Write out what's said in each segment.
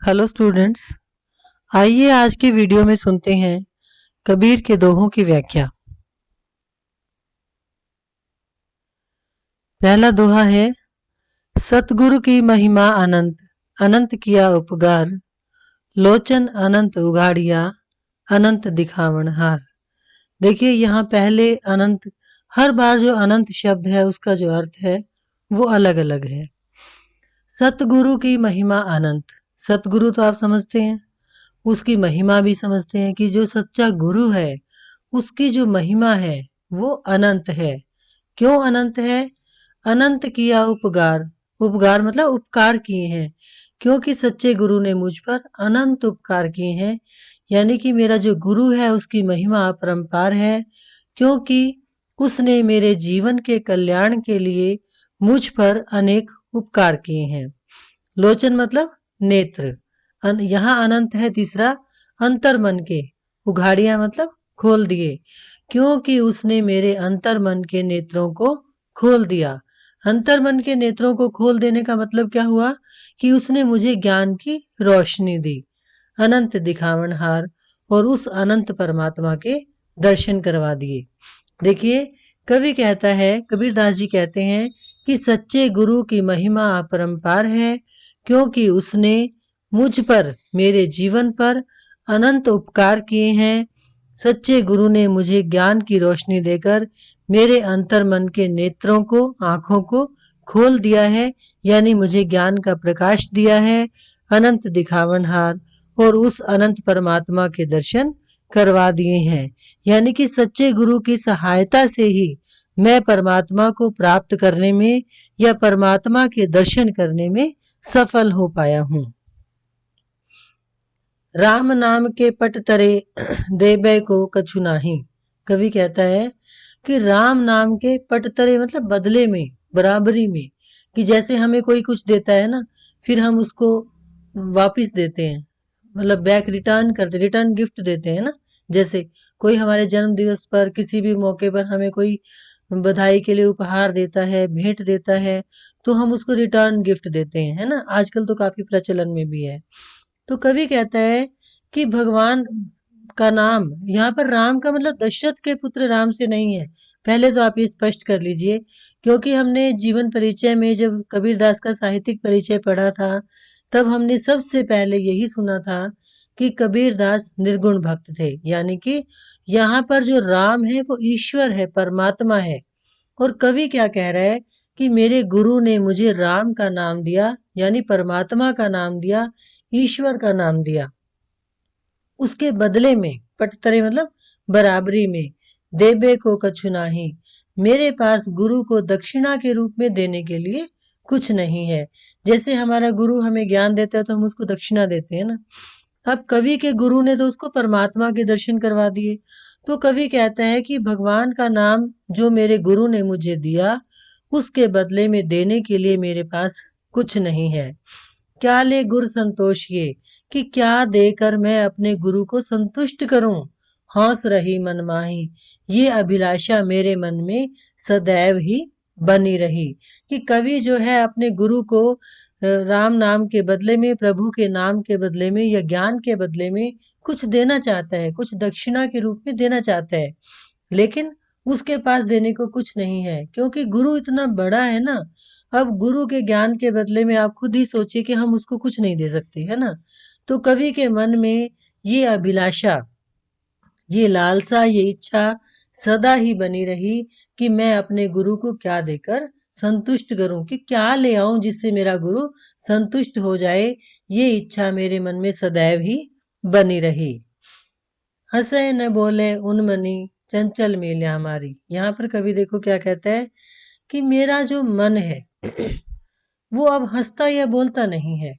Hello students, आइए आज की वीडियो में सुनते हैं कबीर के दोहों की व्याख्या। पहला दोहा है, सतगुरु की महिमा अनंत, अनंत किया उपकार, लोचन अनंत उघाड़िया, अनंत दिखावन हार। देखिए यहाँ पहले अनंत, हर बार जो अनंत शब्द है उसका जो अर्थ है वो अलग अलग है। सतगुरु की महिमा अनंत, सतगुरु तो आप समझते हैं, उसकी महिमा भी समझते हैं कि जो सच्चा गुरु है उसकी जो महिमा है वो अनंत है। क्यों अनंत है? अनंत किया उपकार, उपकार मतलब उपकार किए हैं, क्योंकि सच्चे गुरु ने मुझ पर अनंत उपकार किए हैं। यानी कि मेरा जो गुरु है उसकी महिमा अपरंपार है, क्योंकि उसने मेरे जीवन के कल्याण के लिए मुझ पर अनेक उपकार किए हैं। लोचन मतलब नेत्र, यहाँ अनंत है। तीसरा, अंतर मन के, उघाड़िया मतलब खोल दिए, क्योंकि उसने मेरे अंतर मन के नेत्रों को खोल दिया। अंतर मन के नेत्रों को खोल देने का मतलब क्या हुआ कि उसने मुझे ज्ञान की रोशनी दी। अनंत दिखावनहार, और उस अनंत परमात्मा के दर्शन करवा दिए। देखिए कवि कहता है, कबीरदास जी कहते हैं कि सच्चे गुरु की महिमा अपरंपार है, क्योंकि उसने मुझ पर, मेरे जीवन पर अनंत उपकार किए हैं। सच्चे गुरु ने मुझे ज्ञान की रोशनी देकर मेरे अंतर मन के नेत्रों को, आंखों को खोल दिया है, यानी मुझे ज्ञान का प्रकाश दिया है। अनंत दिखावनहार, और उस अनंत परमात्मा के दर्शन करवा दिए हैं। यानी कि सच्चे गुरु की सहायता से ही मैं परमात्मा को प्राप्त करने में या परमात्मा के दर्शन करने में सफल हो पाया हूं। राम नाम के पट तरे देबे को कछु नाही। कवि कहता है कि राम नाम के पट तरे मतलब बदले में, बराबरी में, कि जैसे हमें कोई कुछ देता है ना, फिर हम उसको वापिस देते हैं, मतलब बैक रिटर्न करते, रिटर्न गिफ्ट देते हैं ना। जैसे कोई हमारे जन्म दिवस पर, किसी भी मौके पर हमें कोई बधाई के लिए उपहार देता है, भेंट देता है, तो हम उसको रिटर्न गिफ्ट देते हैं, है ना। आजकल तो काफी प्रचलन में भी है। तो कवि कहता है कि भगवान का नाम, यहाँ पर राम का मतलब दशरथ के पुत्र राम से नहीं है। पहले तो आप ये स्पष्ट कर लीजिए, क्योंकि हमने जीवन परिचय में जब कबीरदास का साहित्यिक परिचय पढ़ा था, तब हमने सबसे पहले यही सुना था कि कबीरदास निर्गुण भक्त थे। यानी कि यहाँ पर जो राम है वो ईश्वर है, परमात्मा है। और कवि क्या कह रहा है कि मेरे गुरु ने मुझे राम का नाम दिया, यानी परमात्मा का नाम दिया, ईश्वर का नाम दिया। उसके बदले में, पटतरे मतलब बराबरी में, देबे को कछु नाही, मेरे पास गुरु को दक्षिणा के रूप में देने के लिए कुछ नहीं है। जैसे हमारा गुरु हमें ज्ञान देता है तो हम उसको दक्षिणा देते हैं ना। अब कवि के गुरु ने तो उसको परमात्मा के दर्शन करवा दिए। तो कवि कहता है कि भगवान का नाम जो मेरे गुरु ने मुझे दिया, उसके बदले में देने के लिए मेरे पास कुछ नहीं है। क्या ले गुर संतोष ये, कि क्या देकर मैं अपने गुरु को संतुष्ट करूं। हौस रही मन माही, ये अभिलाषा मेरे मन में सदैव ही बनी रही। कि कवि जो है अपने गुरु को राम नाम के बदले में, प्रभु के नाम के बदले में या ज्ञान के बदले में कुछ देना चाहता है, कुछ दक्षिणा के रूप में देना चाहता है, लेकिन उसके पास देने को कुछ नहीं है, क्योंकि गुरु इतना बड़ा है ना। अब गुरु के ज्ञान के बदले में आप खुद ही सोचिए कि हम उसको कुछ नहीं दे सकते, है ना। तो कवि के मन में ये अभिलाषा, ये लालसा, ये इच्छा सदा ही बनी रही कि मैं अपने गुरु को क्या देकर संतुष्ट करूं, कि क्या ले आऊं जिससे मेरा गुरु संतुष्ट हो जाए। ये इच्छा मेरे मन में सदैव ही बनी रही। हंसे न बोले उन मनी, चंचल मेल्या हमारी। यहाँ पर कवि देखो क्या कहता है कि मेरा जो मन है वो अब हंसता या बोलता नहीं है।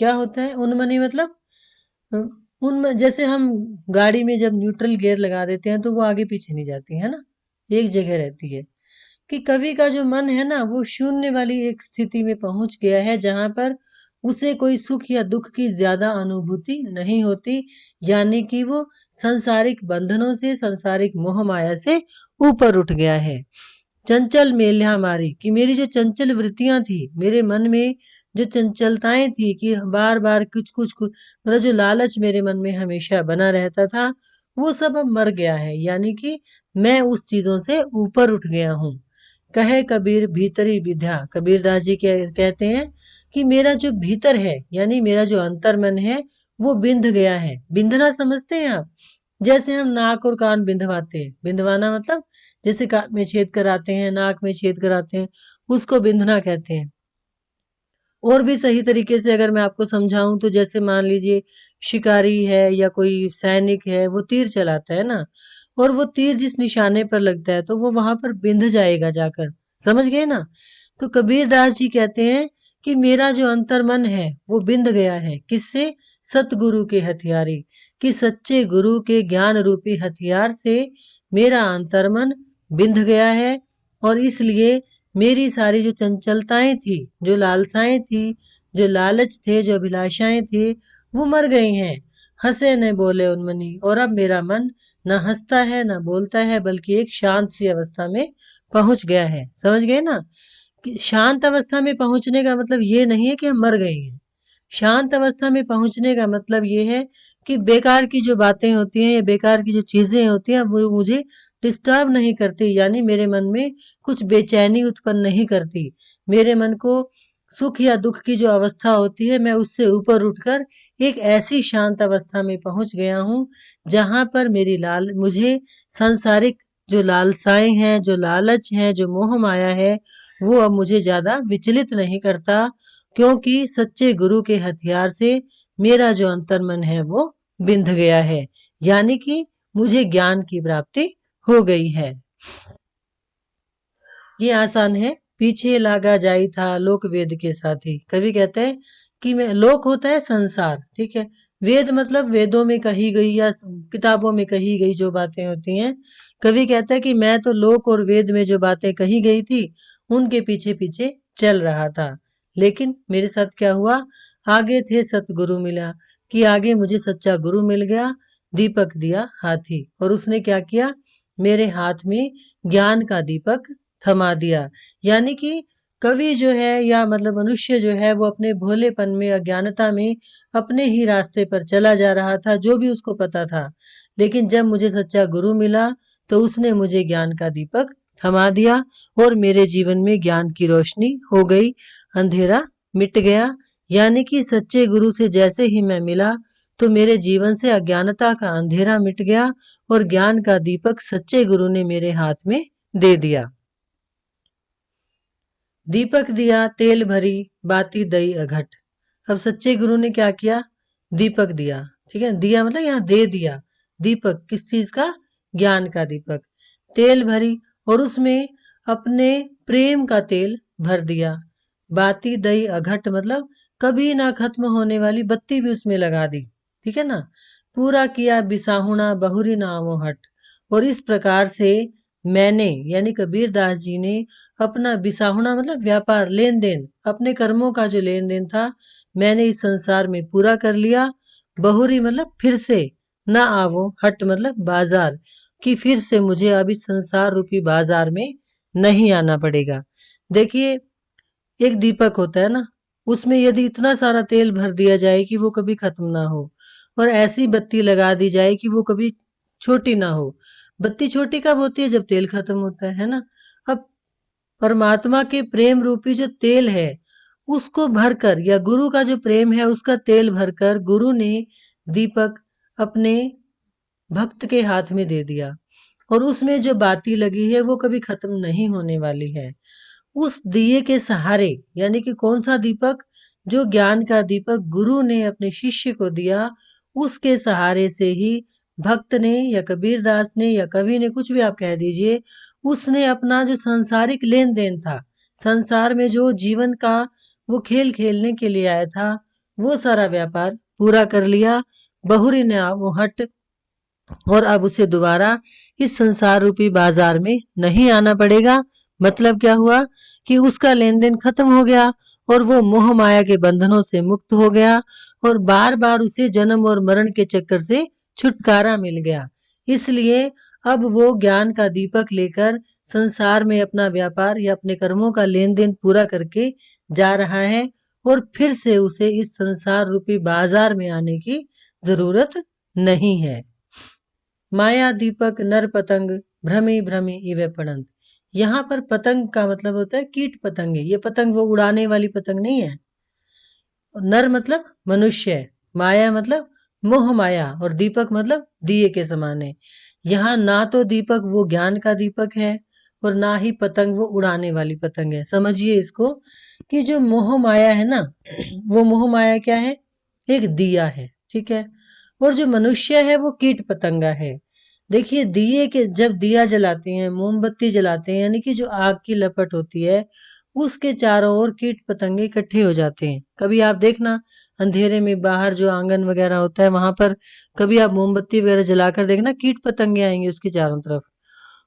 क्या होता है उन्मनी मतलब, उनमें जैसे हम गाड़ी में जब न्यूट्रल गियर लगा देते हैं तो वो आगे पीछे नहीं जाती है ना, एक जगह रहती है। कि कवि का जो मन है ना वो शून्य वाली एक स्थिति में पहुंच गया है, जहां पर उसे कोई सुख या दुख की ज्यादा अनुभूति नहीं होती। यानी कि वो सांसारिक बंधनों से, सांसारिक मोह माया से ऊपर उठ गया है। चंचल मेल्या मारी, कि मेरी जो चंचल वृत्तियां थी, मेरे मन में जो चंचलताएं थी कि बार बार कुछ कुछ कुछ मतलब जो लालच मेरे मन में हमेशा बना रहता था, वो सब अब मर गया है। यानी कि मैं उस चीजों से ऊपर उठ गया हूँ। कहे कबीर भीतरी विद्या, कबीरदास जी कहते हैं कि मेरा जो भीतर है यानी मेरा जो अंतर मन है वो बिंध गया है। बिंधना समझते हैं आप? जैसे हम नाक और कान बिंधवाते हैं, बिंधवाना मतलब जैसे कान में छेद कराते हैं, नाक में छेद कराते हैं, उसको बिंधना कहते हैं। और भी सही तरीके से अगर मैं आपको समझाऊं तो जैसे मान लीजिए शिकारी है या कोई सैनिक है, वो तीर चलाता है ना, और वो तीर जिस निशाने पर लगता है तो वो वहां पर बिंध जाएगा जाकर। समझ गए ना? तो कबीरदास जी कहते हैं कि मेरा जो अंतर मन है वो बिंध गया है। किससे? सतगुरु के हथियारी, कि सच्चे गुरु के ज्ञान रूपी हथियार से मेरा अंतर मन बिंध गया है। और इसलिए मेरी सारी जो चंचलताएं थी, जो लालसाएं थी, जो लालच थे, जो अभिलाषाएं थी, वो मर गई हैं। हंसे न बोले उन्मनी, और अब मेरा मन न हंसता है न बोलता है, बल्कि एक शांत सी अवस्था में पहुंच गया है। समझ गए ना? कि शांत अवस्था में पहुंचने का मतलब ये नहीं है कि हम मर गए हैं। शांत अवस्था में पहुंचने का मतलब ये है कि बेकार की जो बातें होती हैं या बेकार की जो चीजें होती हैं वो मुझे डिस्टर्ब नहीं करती, यानी मेरे मन में कुछ बेचैनी उत्पन्न नहीं करती। मेरे मन को सुख या दुख की जो अवस्था होती है, मैं उससे ऊपर उठकर एक ऐसी शांत अवस्था में पहुंच गया हूं जहां पर मेरी मुझे सांसारिक जो लालसाएं हैं, जो लालच है, जो मोह माया है, वो अब मुझे ज्यादा विचलित नहीं करता, क्योंकि सच्चे गुरु के हथियार से मेरा जो अंतर्मन है वो बिंध गया है। यानी कि मुझे ज्ञान की प्राप्ति हो गई है। ये आसान है। पीछे लागा जाई था लोक वेद के साथी। कवि कहते हैं कि मैं, लोक होता है संसार, ठीक है। वेद मतलब वेदों में कही गई या किताबों में कही गई जो बातें होती हैं। कवि कहता है कि मैं तो लोक और वेद में जो बातें कही गई थी उनके पीछे पीछे चल रहा था। लेकिन मेरे साथ क्या हुआ? आगे थे सतगुरु मिला, कि आगे मुझे सच्चा गुरु मिल गया। दीपक दिया हाथी, और उसने क्या किया? मेरे हाथ में ज्ञान का दीपक थमा दिया। यानी कि कवि जो है या मतलब मनुष्य जो है वो अपने भोलेपन में, अज्ञानता में अपने ही रास्ते पर चला जा रहा था, जो भी उसको पता था। लेकिन जब मुझे सच्चा गुरु मिला तो उसने मुझे ज्ञान का दीपक थमा दिया और मेरे जीवन में ज्ञान की रोशनी हो गई, अंधेरा मिट गया। यानी कि सच्चे गुरु से जैसे ही मैं मिला तो मेरे जीवन से अज्ञानता का अंधेरा मिट गया और ज्ञान का दीपक सच्चे गुरु ने मेरे हाथ में दे दिया। दीपक दिया तेल भरी बाती दई अघट। अब सच्चे गुरु ने क्या किया? दीपक दिया, ठीक है। दिया मतलब यहाँ दे दिया। दीपक किस चीज का? ज्ञान का दीपक। तेल भरी, और उसमें अपने प्रेम का तेल भर दिया। बाती दई अघट मतलब कभी ना खत्म होने वाली बत्ती भी उसमें लगा दी, ठीक है ना। पूरा किया बिसाहुणा बहुरी नामो हट। और इस प्रकार से मैंने यानी कबीरदास जी ने अपना बिसाहुणा मतलब व्यापार, लेन देन, अपने कर्मों का जो लेन देन था, मैंने इस संसार में पूरा कर लिया। बहुरी मतलब फिर से, ना आवो, हट मतलब बाजार, कि फिर से मुझे अब इस संसार रूपी बाजार में नहीं आना पड़ेगा। देखिए, एक दीपक होता है ना, उसमें यदि इतना सारा तेल भर दिया जाए कि वो कभी खत्म ना हो, और ऐसी बत्ती लगा दी जाए कि वो कभी छोटी ना हो। बत्ती छोटी कब होती है? जब तेल खत्म होता है ना। अब परमात्मा के प्रेम रूपी जो तेल है उसको भरकर, या गुरु का जो प्रेम है उसका तेल भरकर गुरु ने दीपक अपने भक्त के हाथ में दे दिया, और उसमें जो बाती लगी है वो कभी खत्म नहीं होने वाली है। उस दिए के सहारे, यानी कि कौन सा दीपक? जो ज्ञान का दीपक गुरु ने अपने शिष्य को दिया, उसके सहारे से ही भक्त ने या कबीरदास ने या कवि ने, कुछ भी आप कह दीजिए, उसने अपना जो सांसारिक लेन देन था, संसार में जो जीवन का वो खेल खेलने के लिए आया था, वो सारा व्यापार पूरा कर लिया। बहुरी ने वो हट, और अब उसे दोबारा इस संसार रूपी बाजार में नहीं आना पड़ेगा। मतलब क्या हुआ? कि उसका लेन देन खत्म हो गया और वो मोह माया के बंधनों से मुक्त हो गया, और बार बार उसे जन्म और मरण के चक्कर से छुटकारा मिल गया। इसलिए अब वो ज्ञान का दीपक लेकर संसार में अपना व्यापार या अपने कर्मों का लेन देन पूरा करके जा रहा है। और फिर से उसे इस संसार रूपी बाजार में आने की जरूरत नहीं है। माया दीपक नर पतंग भ्रमी भ्रमी इवे पड़ंत। यहाँ पर पतंग का मतलब होता है कीट पतंगे। ये पतंग वो उड़ाने वाली पतंग नहीं है। नर मतलब मनुष्य, माया मतलब मोह माया, और दीपक मतलब दिए के समान है। यहाँ ना तो दीपक वो ज्ञान का दीपक है और ना ही पतंग वो उड़ाने वाली पतंग है। समझिए इसको कि जो मोह माया है ना, वो मोह माया क्या है? एक दिया है, ठीक है। और जो मनुष्य है वो कीट पतंगा है। देखिए दिए के जब दिया जलाते हैं, मोमबत्ती जलाते हैं, यानी कि जो आग की लपट होती है उसके चारों ओर कीट पतंगे इकट्ठे हो जाते हैं। कभी आप देखना अंधेरे में बाहर जो आंगन वगैरह होता है वहां पर कभी आप मोमबत्ती वगैरह जलाकर देखना, कीट पतंगे आएंगे उसके चारों तरफ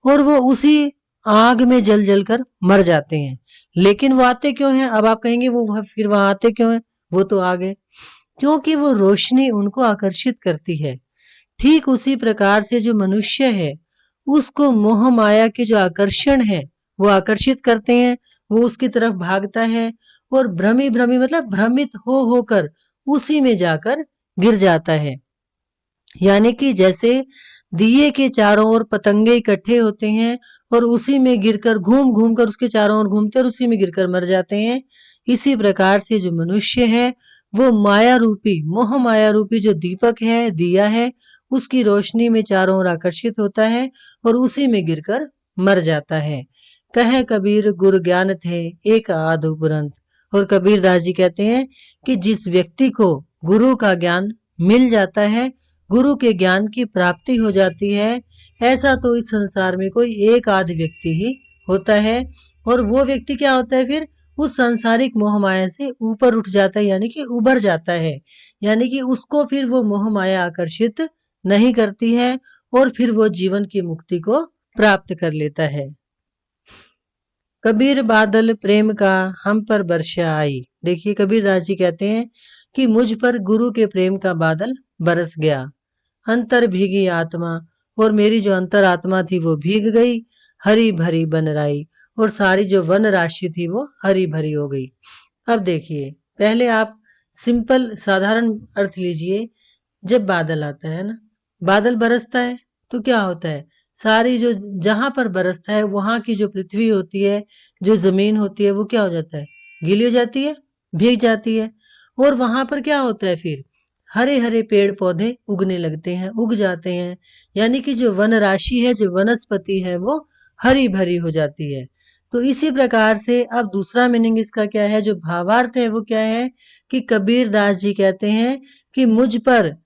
और वो उसी आग में जल जल कर मर जाते हैं। लेकिन वो आते क्यों हैं? अब आप कहेंगे वो फिर वहां आते क्यों हैं? वो तो आ गए क्योंकि वो रोशनी उनको आकर्षित करती है। ठीक उसी प्रकार से जो मनुष्य है उसको मोह माया के जो आकर्षण है वो आकर्षित करते हैं, वो उसकी तरफ भागता है और भ्रमी भ्रमी मतलब भ्रमित हो होकर उसी में जाकर गिर जाता है। यानी कि जैसे दिए के चारों ओर पतंगे इकट्ठे होते हैं और उसी में गिरकर घूम घूम कर उसके चारों ओर घूमते और उसी में गिरकर मर जाते हैं, इसी प्रकार से जो मनुष्य है वो माया रूपी मोह माया रूपी जो दीपक है, दिया है, उसकी रोशनी में चारों ओर आकर्षित होता है और उसी में गिरकर मर जाता है। कहे कबीर गुरु ज्ञान थे एक आधु बुरंत। और कबीर दास जी कहते हैं कि जिस व्यक्ति को गुरु का ज्ञान मिल जाता है, गुरु के ज्ञान की प्राप्ति हो जाती है, ऐसा तो इस संसार में कोई एक आध व्यक्ति ही होता है। और वो व्यक्ति क्या होता है फिर? उस सांसारिक मोह माया से ऊपर उठ जाता है, यानी कि उभर जाता है। यानी कि उसको फिर वो मोह माया आकर्षित नहीं करती है और फिर वो जीवन की मुक्ति को प्राप्त कर लेता है। कबीर बादल प्रेम का हम पर बरसा आई। देखिए कबीर दास जी कहते हैं कि मुझ पर गुरु के प्रेम का बादल बरस गया। अंतर भीगी आत्मा, और मेरी जो अंतर आत्मा थी वो भीग गई। हरी भरी बन राई, और सारी जो वन राशि थी वो हरी भरी हो गई। अब देखिए पहले आप सिंपल साधारण अर्थ लीजिए। जब बादल आता है ना, बादल बरसता है तो क्या होता है? सारी जो जहां पर बरसता है वहां की जो पृथ्वी होती है, जो जमीन होती है, वो क्या हो जाता है? गीली हो जाती है, भीग जाती है। और वहां पर क्या होता है फिर? हरे हरे पेड़ पौधे उगने लगते हैं, उग जाते हैं। यानी कि जो वन राशि है, जो वनस्पति है, वो हरी भरी हो जाती है। तो इसी प्रकार से अब दूसरा मीनिंग इसका क्या है, जो भावार्थ है वो क्या है कि कबीर दास जी कहते हैं कि मुझ पर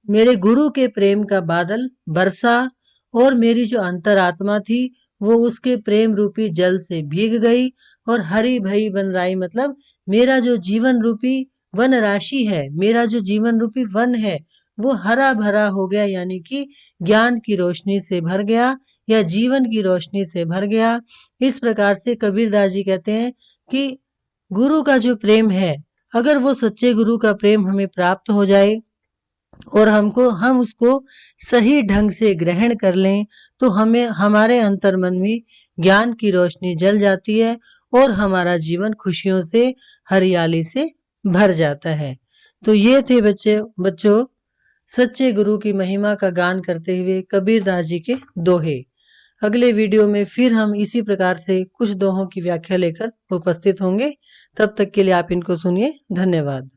मेरे गुरु के प्रेम का बादल बरसा और मेरी जो अंतरात्मा थी वो उसके प्रेम रूपी जल से भीग गई और हरी भरी बन राई, मतलब मेरा जो जीवन रूपी वन राशि है, मेरा जो जीवन रूपी वन है, वो हरा भरा हो गया। यानी कि ज्ञान की रोशनी से भर गया या जीवन की रोशनी से भर गया। इस प्रकार से कबीर दास जी कहते हैं कि गुरु का जो प्रेम है, अगर वो सच्चे गुरु का प्रेम हमें प्राप्त हो जाए और हम उसको सही ढंग से ग्रहण कर लें तो हमें हमारे अंतर मन में ज्ञान की रोशनी जल जाती है और हमारा जीवन खुशियों से, हरियाली से भर जाता है। तो ये थे बच्चों सच्चे गुरु की महिमा का गान करते हुए कबीर दास जी के दोहे। अगले वीडियो में फिर हम इसी प्रकार से कुछ दोहों की व्याख्या लेकर उपस्थित होंगे। तब तक के लिए आप इनको सुनिए। धन्यवाद।